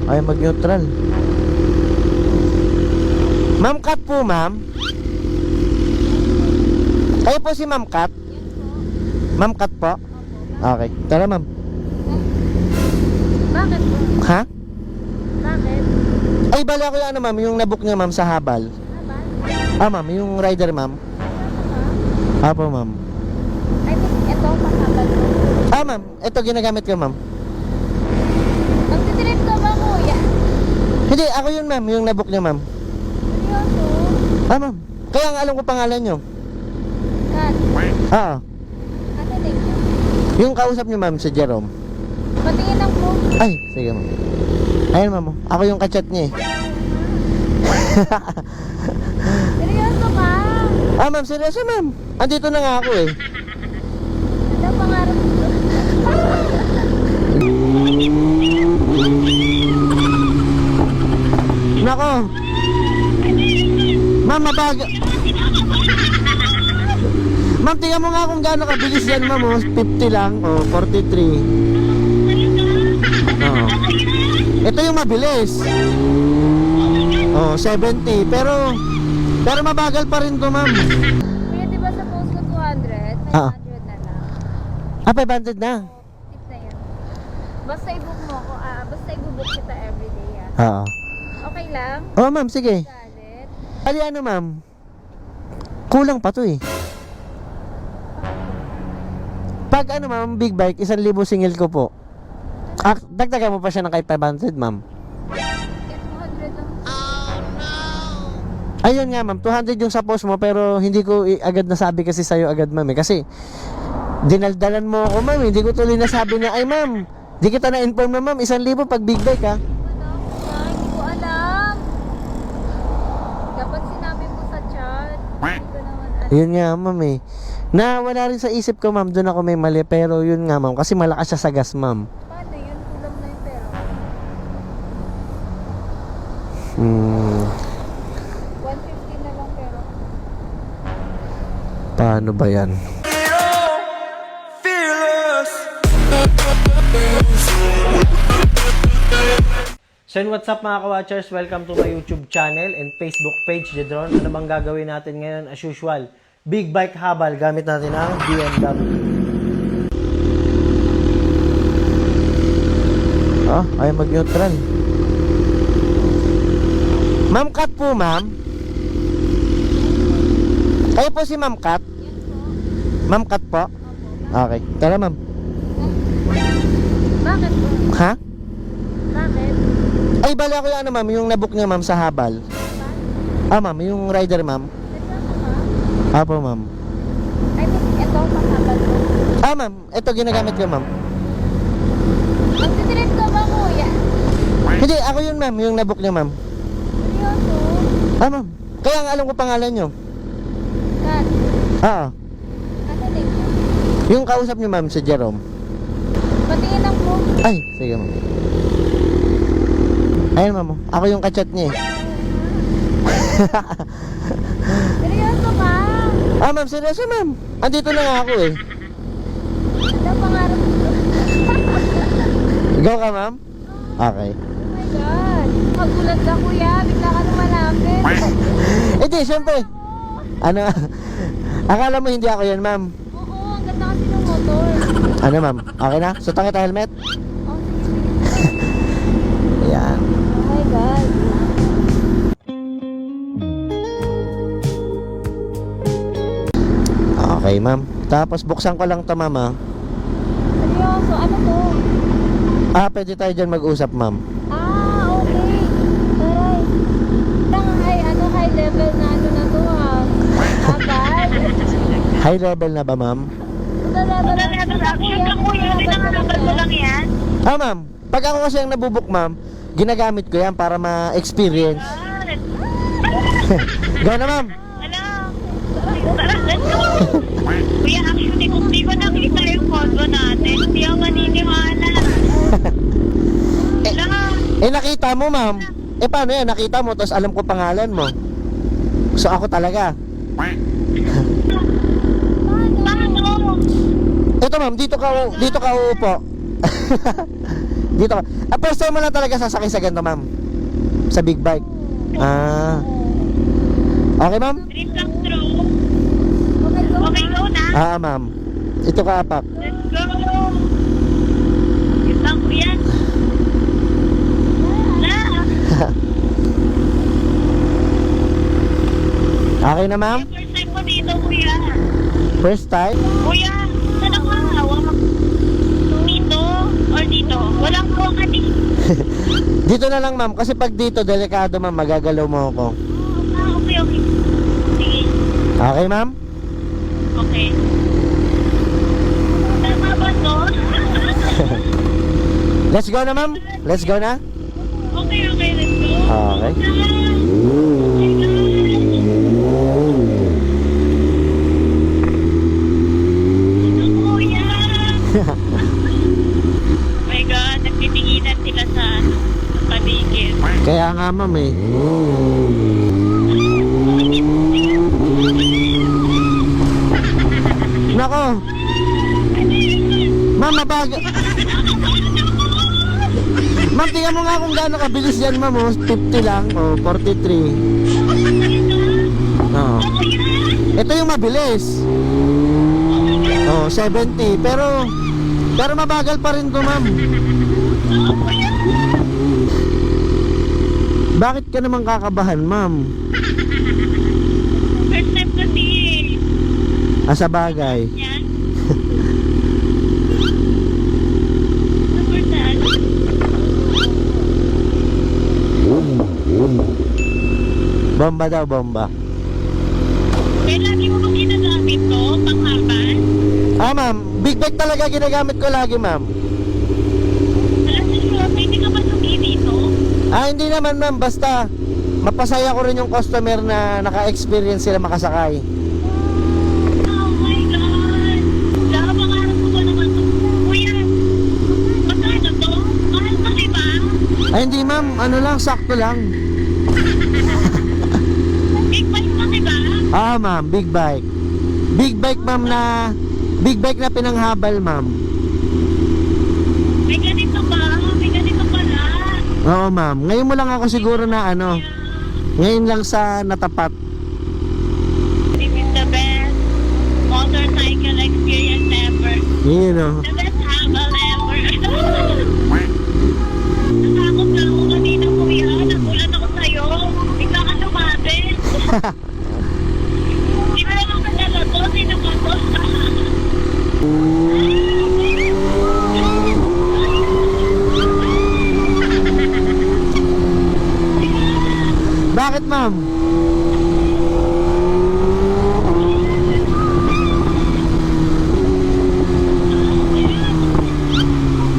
Ay mag-neutral. Ma'am Kat po, ma'am. Kayo po si Ma'am Kat? Ma'am Kat po? Okay, tara ma'am. Bakit po? Ha? Bakit? Ay bali ako yung ano ma'am, yung nabook niya ma'am sa Habal. Ma'am, yung rider ma'am. Po ma'am. I think ito panghabal mo. Ma'am, ito ginagamit ko ma'am. Magtitrip ka ba, kuya? Hindi, ako yun ma'am, yung nabook niya ma'am. Seryoso? Ma'am, kaya nga alam ko pangalan nyo. Kat, Oo. ano din mo? Yung kausap niyo ma'am, si Jerome. Patingin lang po. Ay, sige ma'am. Ayun ma'am, ako yung kachat niya eh. Seryoso ka? Ma'am, seryoso ma'am. Andito na nga ako eh. Ano pangarap mo? Nako. Ma'am, mabag... Ma'am, tingnan mo nga kung gaano kabilis yan ma'am. 50 lang, 43. Ito yung mabilis. 70. Pero mabagal pa rin to ma'am. Kuya, di ba sa post ko 200? 500 na lang. 500 na. Tip na yun. Basta i-book mo ako. Basta i-book kita everyday. Oo. Okay lang? Ma'am, sige. Galit? Ali ano ma'am? Kulang pa to eh. Pag ano ma'am, big bike, 1,000 single ko po. Dagdagan mo pa siya ng kay 500 ma'am. 200 lang. Ayun nga ma'am, 200 yung sa post mo pero hindi ko agad nasabi kasi sa'yo agad ma'am eh. Kasi dinaldalan mo ako ma'am, hindi ko tuloy nasabi na ay ma'am, di kita na-inform na ma'am, 1,000 pag big bike ha. Hindi ko alam. Dapat sinabi mo sa chat. Hindi ko naman alam. Yun nga ma'am eh. Na wala rin sa isip ko ma'am, doon ako may mali pero yun nga ma'am, kasi malakas siya sa gas ma'am. Paano yun? Kulang na yung pera. 150 na lang pero. Paano ba yan? So what's up mga ka-watchers? Welcome to my YouTube channel and Facebook page, Jedron. Ano bang gagawin natin ngayon? As usual, big bike habal. Gamit natin ang BMW. Ay mag-neutral. Ma'am Kat po, ma'am. Kayo po si Ma'am Kat? Ma'am Kat po? Okay, tara ma'am. Bakit po? Ha? Bakit? Ay bali ako yung ano ma'am, yung nabook niya ma'am sa Habal. Ma'am, yung rider ma'am. Seryoso ka? Po ma'am. I think ito panghabal mo. Ma'am, ito ginagamit ko ma'am. Magtitrip ka ba, kuya? Hindi, ako yun ma'am, yung nabook niya ma'am. Seryoso? Ma'am, kaya nga alam ko pangalan nyo. Kat, Oo. ano din mo? Yung kausap niyo ma'am, si Jerome. Patingin lang po. Ay, sige ma'am. Ayun ma'am, ako yung kachat niya eh. Seryoso ka? Ma'am, seryoso ma'am. Andito na nga ako eh. Ano pangarap mo? Go ka ma'am? Okay. Oh my God. Magulat ka, kuya. Bigla ka lumalapit. Di, syempre. Ano? Akala mo hindi ako yan ma'am. Oo, ang ganda kasi ng motor. Ano ma'am? Okay na? Sutan kita helmet? Oh, sige. Yan. Oh my God. Okay ma'am. Tapos buksan ko lang to ma'am ah. Seryoso, ano to? Pwede tayo dyan mag-usap ma'am. Okay. Taray. Parang high level na ano na to Habal. High level na ba ma'am? Kuya, lang yan. Ma'am. Pag ako kasi ang nabubuk ma'am, ginagamit ko yan para ma-experience. Go na ma'am. Let's go! Kuya, actually, kung di ko nakita yung photo natin, hindi ako maniniwala. Nakita mo ma'am. Paano yan? Nakita mo, tapos alam ko pangalan mo. So ako talaga. Paano? Ito ma'am, dito ka uupo. Dito ka. First time mo lang talaga sasakay sa ganito, ma'am? Sa big bike? Ah. Okay, ma'am? Dream come true. Okay, go. Okay, go na. Ma'am. Ito ka, apak. Let's go. Yun lang, kuya. Na. Okay na, ma'am? First time ko dito, kuya. First time? Kuya, saan ako hawak? Dito or dito? Walang hawakan eh. Dito na lang, ma'am. Kasi pag dito, delikado, ma'am. Magagalaw mo ako. Okay, okay. Sige. Okay, ma'am? Okay. Tama ba to? Let's go na, ma'am. Let's go na. Okay, okay, let's go. Okay. Kuya! My God, nagtitinginan sila sa paligid. Kaya nga, ma'am, eh. Nako. Ma'am, mabagal. Ma'am, tingnan mo nga kung gaano kabilis yan, ma'am. Oh. 50 lang. O, 43. Oo. Ito yung mabilis. Oh, 70. Pero mabagal pa rin to, ma'am. Bakit ka naman kakabahan, ma'am? First time kasi. Sa bagay. Yan. First time. Bomba daw, bomba. Kaya lagi mo bang ginagamit to? Panghaban? Ma'am, big bag talaga ginagamit ko lagi, ma'am. Alam mo siya, hindi ka ba sugi dito? Hindi naman, ma'am, basta mapasaya ko rin yung customer na naka-experience sila makasakay. Oh my God! Saka pangarap ko ba naman to? Kuya, magkano to? Mahal kasi ba? Hindi, ma'am, ano lang, sakto lang. Big bike kasi ba? Ma'am, big bike. Big bike, ma'am, big bike na pinanghabal, ma'am. May ganito ba? May ganito pala. Oo, ma'am. Ngayon mo lang ako siguro na ngayon lang sa natapat. This is the best motorcycle experience ever. You know. The best habal ever. Natakot na ako kanina, kuya. Nagulat ako sa'yo. Bigla ka lumapit. Di ba naman kanala to? Sino ka to? Bakit, ma'am?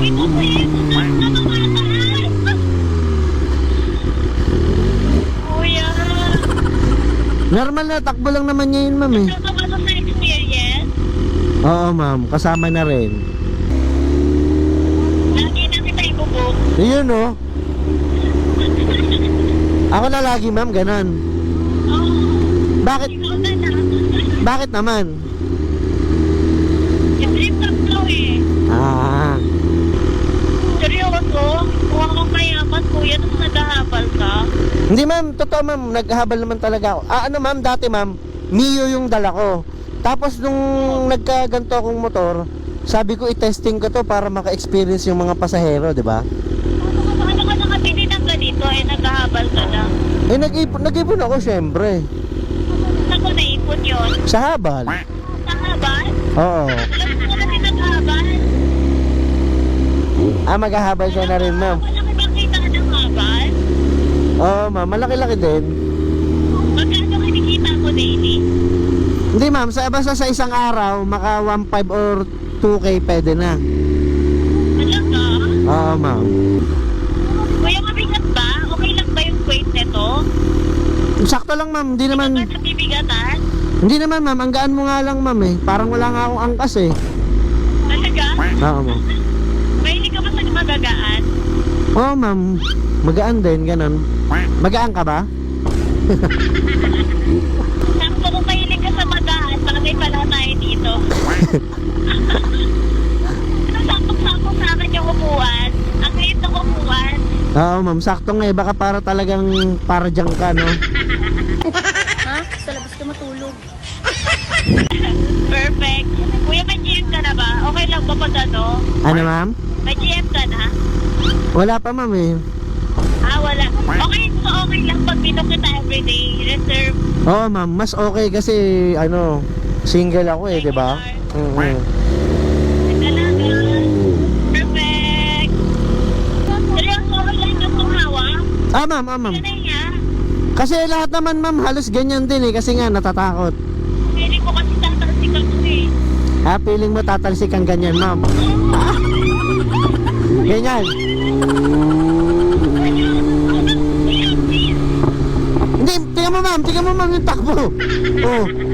Ito po yun. Kuya. Normal na, takbo lang naman niya yun, ma'am, eh. Ito ka ba sa experience? Oo, ma'am. Kasama na rin. Lagi na kita ibubok. Yun, oh. Ako na lagi, ma'am, ganon. Oo. Bakit? Ikaw na lang. Bakit naman? Dream come true eh. Seryoso? Kuha kang mayaman kuya tapos naghahabal ka? Hindi, ma'am, totoo, ma'am. Naghahabal naman talaga ako. Ano, ma'am, dati, ma'am, Mio yung dala ko. Tapos nung nagkaganto akong motor, sabi ko i-testing ko to para maka-experience yung mga pasahero, di ba? Ano ka nakabili ng ganito eh naghahabal ka na? Nag-ipon ako, syempre. Saan ko naipon yun? Sa habal. Sa habal? Oo. Alam mo na rin naghahabal? Maghahabal siya na rin, ma'am. Malaki bang kita ng habal? Oo, ma'am, malaki-laki din. Magkano kinikita mo daily? Hindi, ma'am, basta sa isang araw, maka 1.5 or 2K pwede na. Talaga? Oo, ma'am. Kuya mabigat ba? Okay lang ba yung weight nito? Sakto lang, ma'am. Hindi naman, Hindi ka ba nabibigatan? hindi naman, ma'am. Ang gaan mo nga lang, ma'am, eh. Parang wala nga akong angkas, eh. Talaga? Oo, ma'am. Mahilig ka ba sa magagaan? Oo, ma'am. Magaan din, ganun. Magaan ka ba? Sakto kung mahilig ka sa magaan, bagay pala tayo dito. Sakto-sakto sa akin Oo, ma'am. Sakto nga eh. Baka para talagang para dyan ka, no? Ha? Sa labas ka matulog. Perfect. Kuya, may GM ka na ba? Okay lang ba pag ano? Ano, ma'am? May GM ka na? Wala pa, ma'am eh. Wala. Okay, so okay lang pag pinok kita everyday. Reserve. Oo, ma'am. Mas okay kasi, ano, single ako eh, di ba? Talaga. Perfect. Seryoso, okay lang yung tumawa? Ma'am. Ma'am. Ano niya? Kasi lahat naman, ma'am, halos ganyan din eh. Kasi nga, natatakot. Feeling ko kasi tatalsikan ko eh. Feeling mo tatalsik ang ganyan, ma'am. Ganyan. Hindi, tingnan mo ma'am yung takbo.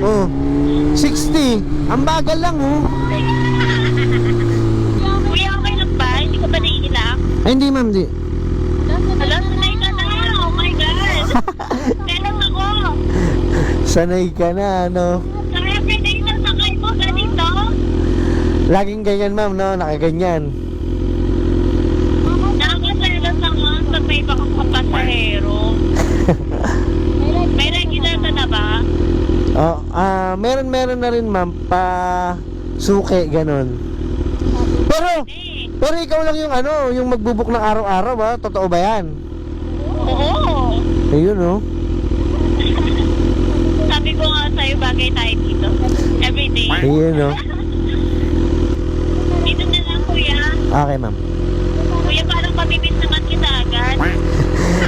Oh. 60. Ang bagal lang, oh. Kuya, okay lang ba? Hindi ko ba naiilang? Ay, hindi, ma'am, di. Alam, sanay ka na. Oh my God. Kailan ako? Sanay ka na, ano. So everyday na sakay ko ganito? Laging ganyan, ma'am, no? Nakaganyan. Nakakaselos naman pag may iba kang kapasahero. May regular ka na ba? Meron na rin, ma'am, pa suke, ganon. Pero ikaw lang yung ano, yung magbubuk ng araw-araw, ba? Totoo ba yan? Oo. Ayun, oh. Sabi ko nga sa'yo, bagay tayo dito. Everyday. Ayun, oh. Dito na lang, kuya. Okay, ma'am. Kuya, parang mamimiss naman kita agad.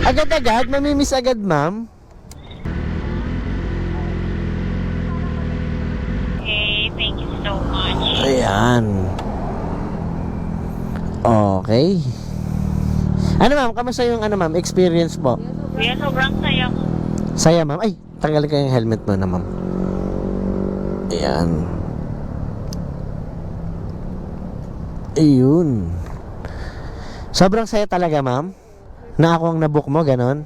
Agad-agad? Mamimiss agad, ma'am? Okay, thank you so much. Ayan. Okay. Ano, ma'am? Kamusta yung ano, ma'am? Experience po? Kuya, sobrang saya ko. Saya, ma'am. Ay, tanggalin ko yung helmet mo na, ma'am. Ayan. Ayun. Sobrang saya talaga, ma'am. Na ako ang nabook mo, ganon.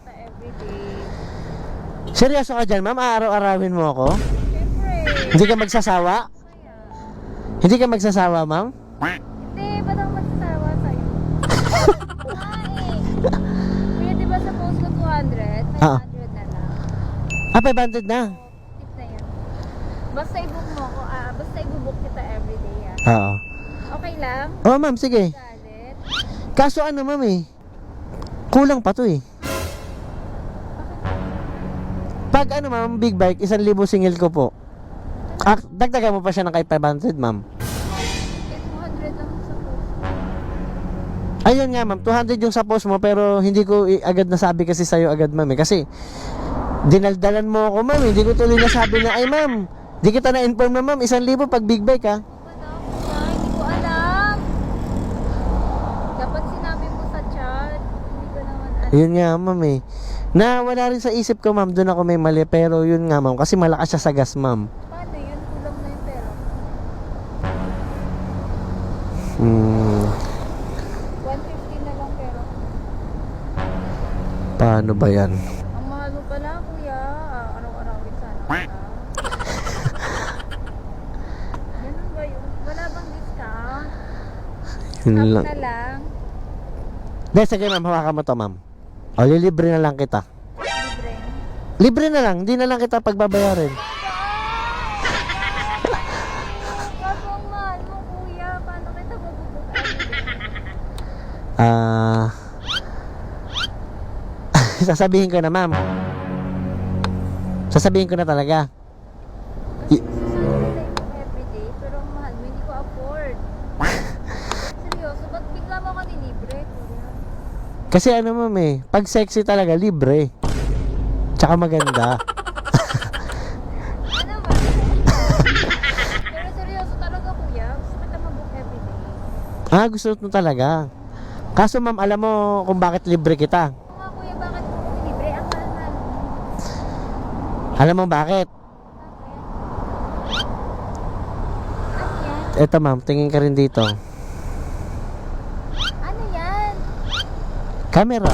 Seryoso ka dyan, ma'am? Aaraw-arawin mo ako? Hindi ka magsasawa? Hindi ka magsasawa, ma'am? Hindi, ba't ako magsasawa sa'yo? Kuya, di ba sa post ko 200? 500 na lang. 500 na? Tip na yun. Basta i-book mo ako, basta i-book kita everyday, Oo. Okay lang? Oh, ma'am, sige. Galit? Kaso ano, ma'am eh. Kulang pa to eh. Pag ano, ma'am, big bike, 1,000 single ko po. Dagdagan mo pa siya ng kay 500, ma'am. 200 lang sa post. Ayun nga, ma'am, 200 yung sa post mo, pero hindi ko agad nasabi kasi sa'yo agad, ma'am eh. Kasi dinaldalan mo ako, ma'am. Hindi ko tuloy nasabi na, ay, ma'am, di kita na-inform na, ma'am, 1,000 pag big bike, ha. Hindi ko alam. Dapat sinabi mo sa chat. Hindi ko naman alam. Yun nga, ma'am eh. Na wala rin sa isip ko, ma'am, doon ako may mali. Pero yun nga, ma'am, kasi malakas siya sa gas, ma'am. Paano yun? Kulang na yung pera. 150 na lang pera. Paano ba yan? Ang mahal mo pala, kuya. Araw-arawin sana kita. Ganun ba yun? Wala bang discount? Yun Half lang. na lang. Dahil sige, ma'am, hawakan mo to, ma'am. O, lilibre na lang kita. Libre. Libre na lang, hindi na lang kita pagbabayarin. Kaso ang mahal mo, kuya. Paano kita mabubukan? Sasabihin ko na, ma'am. Sasabihin ko na talaga. Kasi sasabi ko everyday, pero ang mahal mo, hindi ko afford. Seryoso, ba't bigla mo ako nilibre, kuya? Kasi ano, ma'am eh, pag sexy talaga, libre. Tsaka maganda. Ano ba? Pero seryoso talaga, kuya. Gusto kita mabook everyday. Gusto mo talaga. Kaso, ma'am, alam mo kung bakit libre kita. Oo nga, kuya, bakit mo ako nilibre? Ang mahal-mahal mo. Alam mo bakit? Ano yan? Eto, ma'am, tingin ka rin dito. Ano yan? Camera.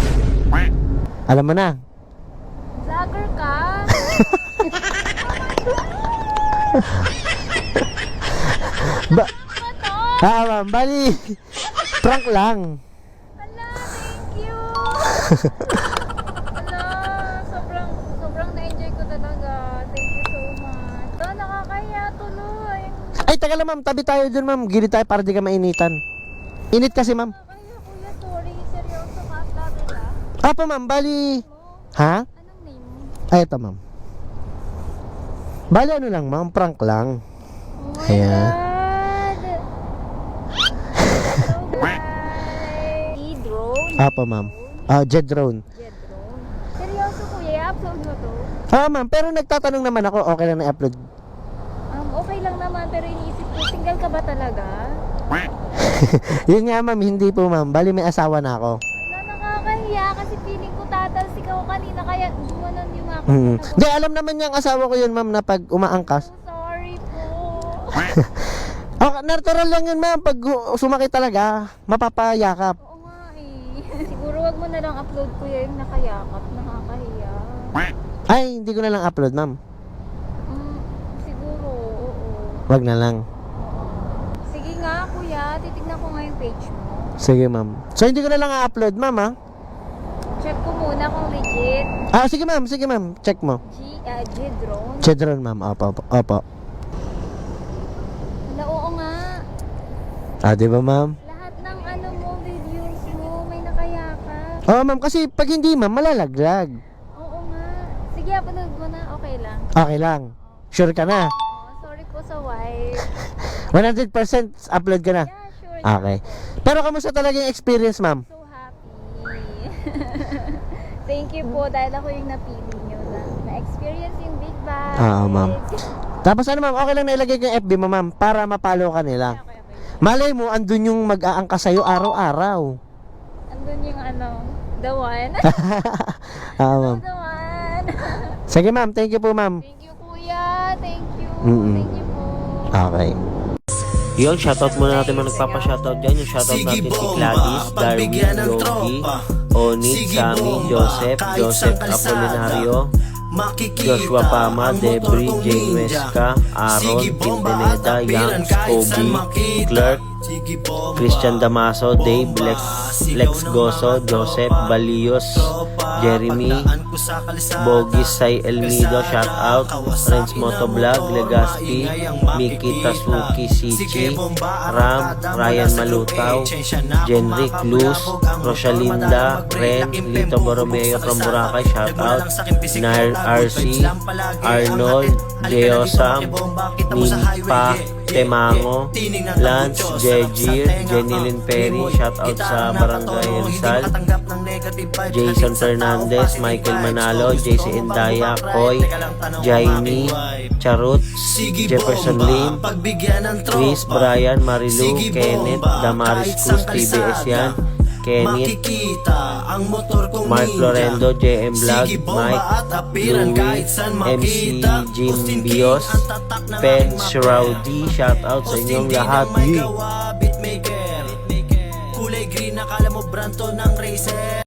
Alam mo na. Vlogger ka? Ba- Ano to? ma'am, bali. Prank lang. Hala, thank you. Ala, sobrang na-enjoy ko talaga. Thank you so much. Ito, nakakaya tuloy. Ay, taga lang ma'am, tabi tayo dun ma'am. Gilid tayo para di ka mainitan. Init kasi ma'am. Nakakaya kuya, sorry. Seryoso ka, sabi ka. Apo ma'am, bali... Ha? Anong name mo? Ay, ito ma'am. Bali ano lang ma'am, prank lang. Oh my Ayan. God! Hello guys! E-drone? Apo ma'am. Jet drone. Jet drone? Seryoso kuya, i-upload mo to? Ma'am, pero nagtatanong naman ako, okay lang na-upload. Okay lang naman, pero iniisip ko, single ka ba talaga? Yun nga ma'am, hindi po ma'am. Bali may asawa na ako. Wala, nakakahiya kasi feeling ko tatalsik ako kanina, kaya gumanon yung ako. Hindi, alam naman niyang asawa ko yun ma'am na pag umaangkas. Sorry po. Okay, natural lang yun ma'am. Pag sumakit talaga, mapapayakap. Oo nga eh. Siguro wag mo na lang upload kuya yung nakayakap, nakakahiya. Ay, hindi ko na lang upload ma'am. Siguro, oo. Wag na lang. Sige nga kuya, titignan ko nga yung page mo. Sige ma'am. So hindi ko na lang i-upload ma'am ha? Check ko muna kung legit. Sige ma'am. Check mo. G-drone. Chedron ma'am. Opo. Wala, oo nga. Di ba ma'am? Lahat ng ano mo, videos mo, may nakayakap. Oo ma'am, kasi pag hindi ma'am, malalaglag. Oo nga. Sige, upload mo na. Okay lang. Okay lang. Sure ka na? Sorry po sa wife. 100% upload ka na? Yeah, sure. Okay. Pero kamusta talaga yung experience ma'am? So happy. Thank you po dahil ako yung napili nyo na-experience yung Big Bag. Ma'am. Tapos ano ma'am, okay lang na ilagay ko yung FB mo ma'am para mapalo ka nila. Okay. Malay mo, andun yung mag-aangkas sa'yo araw-araw. Andun yung ano, the one. Ma'am. The one. Sige ma'am, thank you po ma'am. Thank you kuya. Thank you. Mm-mm. Thank you po. Okay. Yung shoutout muna natin mga nagpapa-shoutout dyan. Yung shoutout natin si Gladys, Darwin, Yogi, Onit, Sammy, Joseph Apolinario, Joshua Pama, Debri, Jane Wesca, Aaron, Pinteneda, Yang, Kobe, Clerk, Christian Damaso, Dave, Lex Goso, Joseph Balios, Jeremy, Bogis, Sai Elmido, shoutout, Renz Motovlog, Legaspi, Miki Tasuki, Sichi, Ram, Ryan Malutaw, Jenrick Luz, Rosalinda, Ren, Lito Borromeo from Boracay, shoutout, Nair RC, Arnold, Jeosam, Nimpa, Temango, Lance, Jejir, Jenilyn Perry, shoutout sa Barangay Rizal, Jason Fernandez, Michael Manalo, JC Indaya, Koy, Jaime, Charut, Jefferson Lim, Chris, Brian, Marilu, Kenneth, Damaris Cruz, TBS yan, Kenneth, Mark Florendo, JM Vlog, Mike, Louie, MC Jim Bios, Pen Shroudy, shoutout sa inyong lahat. Kulay green, akala mo brand to ng Racer.